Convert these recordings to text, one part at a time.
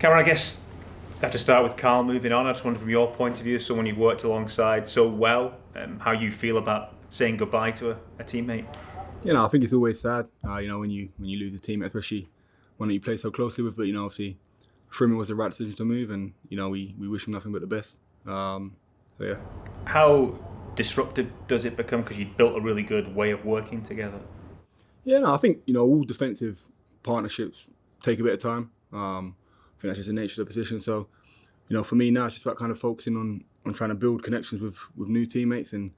Cameron, I guess I have to start with Carl moving on. I just wonder from your point of view, as someone you've worked alongside so well, how you feel about saying goodbye to a teammate. I think it's always sad, when you lose a teammate, especially one that you play so closely with. But obviously, for him it was the right decision to move, and we wish him nothing but the best. So yeah. How disruptive does it become because you built a really good way of working together? Yeah, no, I think all defensive partnerships take a bit of time. I think that's just the nature of the position. So, for me now, it's just about kind of focusing on trying to build connections with new teammates and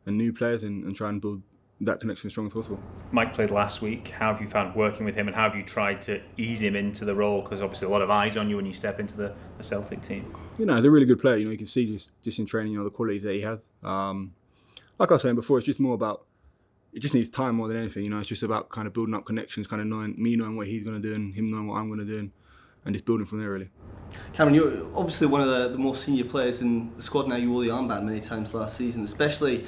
new players and try and build that connection as strong as possible. Mike played last week. How have you found working with him, and how have you tried to ease him into the role? Because obviously a lot of eyes on you when you step into the Celtic team. He's a really good player. You can see just in training, the qualities that he has. Like I was saying before, it's just more about, it just needs time more than anything. It's just about kind of building up connections, kind of knowing what he's going to do and him knowing what I'm going to do, and just building from there, really. Cameron, you're obviously one of the more senior players in the squad now. You wore the armband many times last season, especially.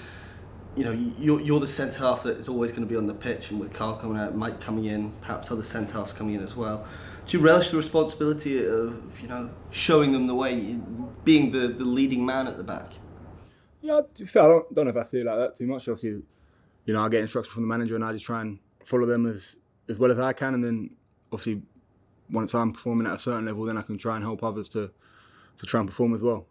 You're the centre half that is always going to be on the pitch, and with Carl coming out, Mike coming in, perhaps other centre halves coming in as well. Do you relish the responsibility of showing them the way, being the leading man at the back? Yeah, to be fair, I don't know if I feel like that too much. Obviously, I get instructions from the manager and I just try and follow them as well as I can, and then obviously once I'm performing at a certain level, then I can try and help others to try and perform as well.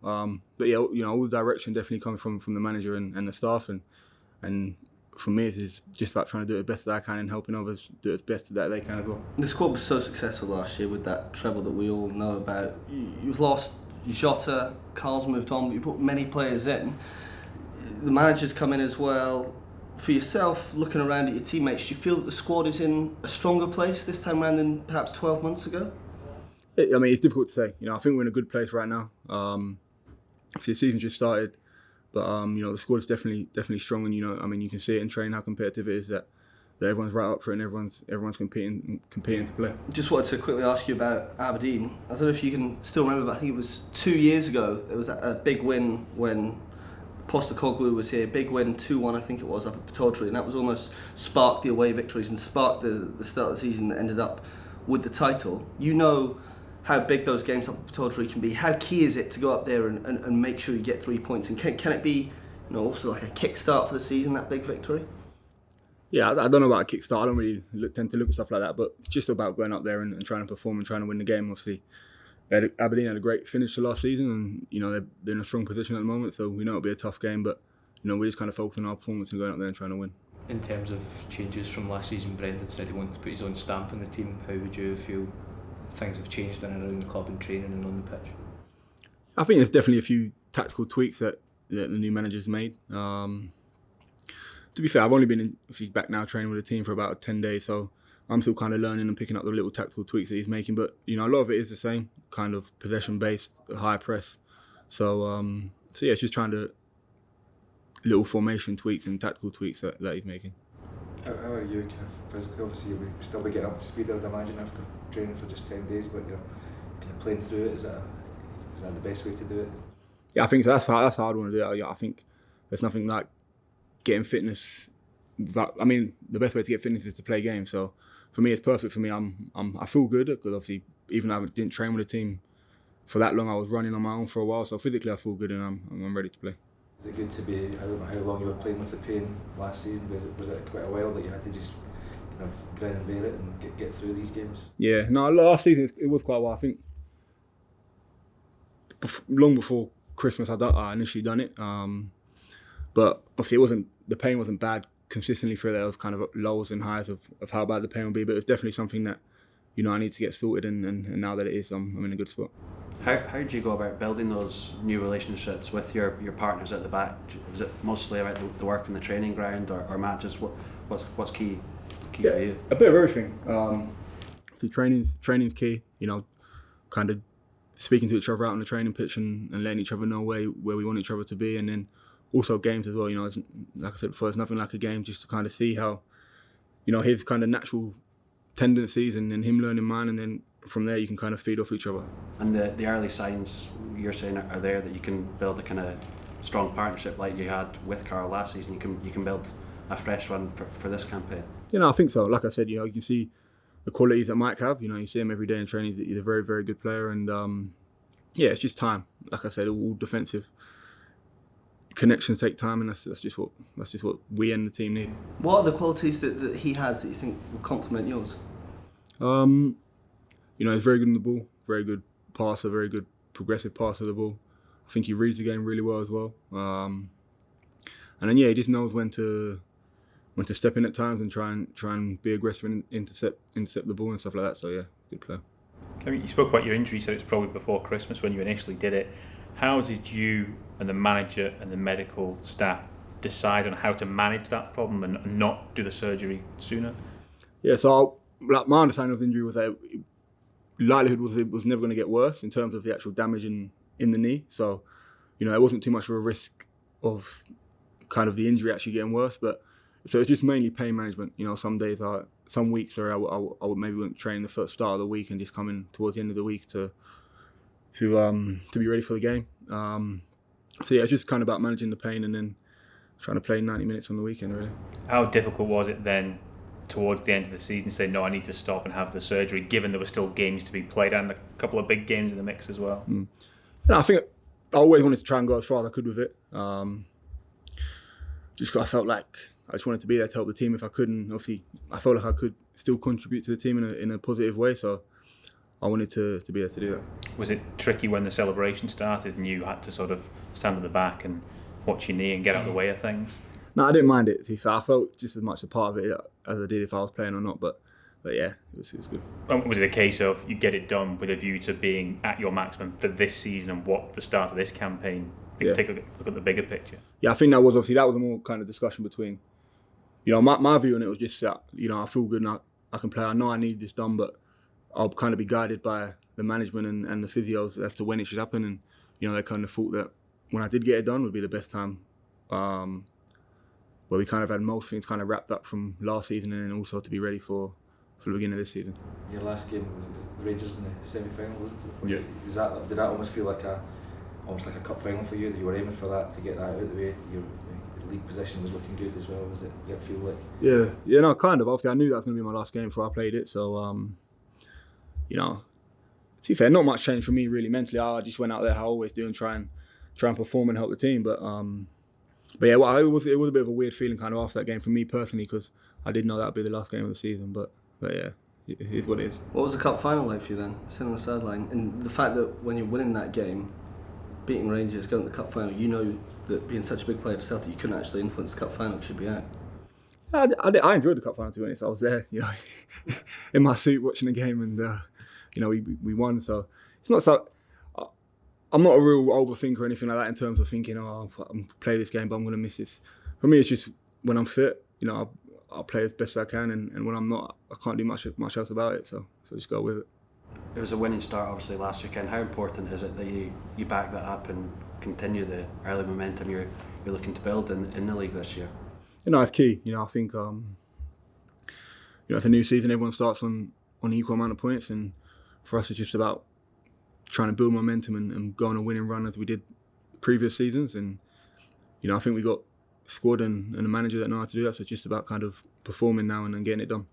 But yeah, all the direction definitely comes from the manager and the staff, and for me, it's just about trying to do it the best that I can and helping others do it the best that they can as well. The squad was so successful last year with that treble that we all know about. You've lost Jota, Carl's moved on, but you put many players in. The manager's come in as well. For yourself, looking around at your teammates, do you feel that the squad is in a stronger place this time around than perhaps 12 months ago? It's difficult to say. I think we're in a good place right now. The season just started. But the squad is definitely strong, and you can see it in training how competitive it is that everyone's right up for it and everyone's competing to play. Just wanted to quickly ask you about Aberdeen. I don't know if you can still remember, but I think it was 2 years ago. There was a big win when Postecoglou was here. Big win, 2-1 I think it was, up at Pittodrie, and that was almost sparked the away victories and sparked the start of the season that ended up with the title. How big those games up at Pittodrie can be. How key is it to go up there and make sure you get 3 points? And can it be also like a kickstart for the season, that big victory? Yeah, I don't know about a kickstart. I don't really tend to look at stuff like that, but it's just about going up there and trying to perform and trying to win the game. Obviously, Aberdeen had a great finish to last season, and they're in a strong position at the moment, so we know it'll be a tough game, but we're just kind of focusing on our performance and going up there and trying to win. In terms of changes from last season, Brendan said he wanted to put his own stamp on the team. How would you feel things have changed in and around the club and training and on the pitch? I think there's definitely a few tactical tweaks that the new manager's made. To be fair, I've only been back now training with the team for about 10 days, so I'm still kind of learning and picking up the little tactical tweaks that he's making. But a lot of it is the same, kind of possession-based, high press. So yeah, it's just trying to little formation tweaks and tactical tweaks that he's making. How are you kind of physically? Obviously, you'll still be getting up to speed, I would imagine, after training for just 10 days, but you're kind of playing through it. Is that the best way to do it? Yeah, I think so. That's how I'd want to do it. I think there's nothing like getting fitness. The best way to get fitness is to play games. So for me, it's perfect for me. I feel good because obviously, even though I didn't train with the team for that long, I was running on my own for a while. So physically, I feel good and I'm ready to play. Is it good to be? I don't know how long you were playing with the pain last season. Was it quite a while that you had to just kind of grin and bear it and get through these games? Yeah, no, last season it was quite a while. I think long before Christmas I initially done it. But obviously the pain wasn't bad consistently through there. It was kind of lows and highs of how bad the pain would be. But it's definitely something that I need to get sorted, and now that it is, I'm in a good spot. How do you go about building those new relationships with your partners at the back? Is it mostly about the work in the training ground, or Matt, just what's key for you? A bit of everything. So training's key. Kind of speaking to each other out on the training pitch and letting each other know where we want each other to be, and then also games as well. Like I said before, it's nothing like a game just to kind of see how, his kind of natural tendencies and him learning mine, and then from there you can kind of feed off each other. And the early signs you're saying are there that you can build a kind of strong partnership like you had with Carl last season. You can build a fresh one for this campaign. I think so. Like I said, you can see the qualities that Mike have. You know, you see him every day in training. He's a very, very good player, and yeah, it's just time. Like I said, all defensive connections take time, and that's just what we and the team need. What are the qualities that he has that you think will complement yours? You know, he's very good on the ball, very good passer, very good progressive passer of the ball. I think he reads the game really well as well. And then yeah, he just knows when to step in at times and try and be aggressive and intercept the ball and stuff like that. So yeah, good player. Kevin, you spoke about your injury, so it's probably before Christmas when you initially did it. How did you and the manager and the medical staff decide on how to manage that problem and not do the surgery sooner? Yeah, so like my understanding of the injury was that likelihood was it was never going to get worse in terms of the actual damage in the knee. So, you know, it wasn't too much of a risk of kind of the injury actually getting worse. But so it's just mainly pain management. You know, some weeks I would maybe wouldn't train the first start of the week and just come in towards the end of the week to be ready for the game. So yeah, it's just kind of about managing the pain and then trying to play 90 minutes on the weekend, really. How difficult was it then towards the end of the season to say, no, I need to stop and have the surgery, given there were still games to be played and a couple of big games in the mix as well? No, I think I always wanted to try and go as far as I could with it. Just 'cause I felt like I just wanted to be there to help the team if I could, and obviously I felt like I could still contribute to the team in a positive way, so I wanted to be there to do that. Was it tricky when the celebration started and you had to sort of stand at the back and watch your knee and get out of the way of things? No, I didn't mind it, to be fair. I felt just as much a part of it as I did if I was playing or not, but yeah, it was good. Was it a case of you get it done with a view to being at your maximum for this season and what the start of this campaign? Yeah. Take a look at the bigger picture. Yeah, I think that was a more kind of discussion between, you know, my view on it was just that, you know, I feel good and I can play. I know I need this done, but I'll kind of be guided by the management and the physios as to when it should happen. And, you know, they kind of thought that when I did get it done would be the best time, where we kind of had most things kind of wrapped up from last season and then also to be ready for the beginning of this season. Your last game was the Rangers in the semi-final, wasn't it? Yeah. Did that almost feel like almost like a cup final for you, that you were aiming for that, to get that out of the way? Your league position was looking good as well, did it feel like? Yeah, no, kind of. Obviously I knew that was going to be my last game before I played it, so you know, to be fair, not much changed for me really mentally. I just went out there how I always do and try and perform and help the team. But yeah, well, it was a bit of a weird feeling kind of after that game for me personally, because I did know that would be the last game of the season. But yeah, it is what it is. What was the cup final like for you then, sitting on the sideline? And the fact that when you're winning that game, beating Rangers, going to the cup final, you know that being such a big player for Celtic, you couldn't actually influence the cup final, should be out. I enjoyed the cup final, to be honest. I was there, you know, in my seat watching the game, and you know, we won. So it's not so. I'm not a real overthinker or anything like that in terms of thinking, oh, I'm play this game, but I'm going to miss this. For me, it's just when I'm fit, you know, I'll play as best as I can, and when I'm not, I can't do much else about it. So just go with it. It was a winning start, obviously, last weekend. How important is it that you back that up and continue the early momentum you're looking to build in the league this year? You know, it's key. You know, I think you know, it's a new season. Everyone starts on an equal amount of points, and for us, it's just about trying to build momentum and go on a winning run as we did previous seasons. And you know, I think we got a squad and a manager that know how to do that. So it's just about kind of performing now and getting it done.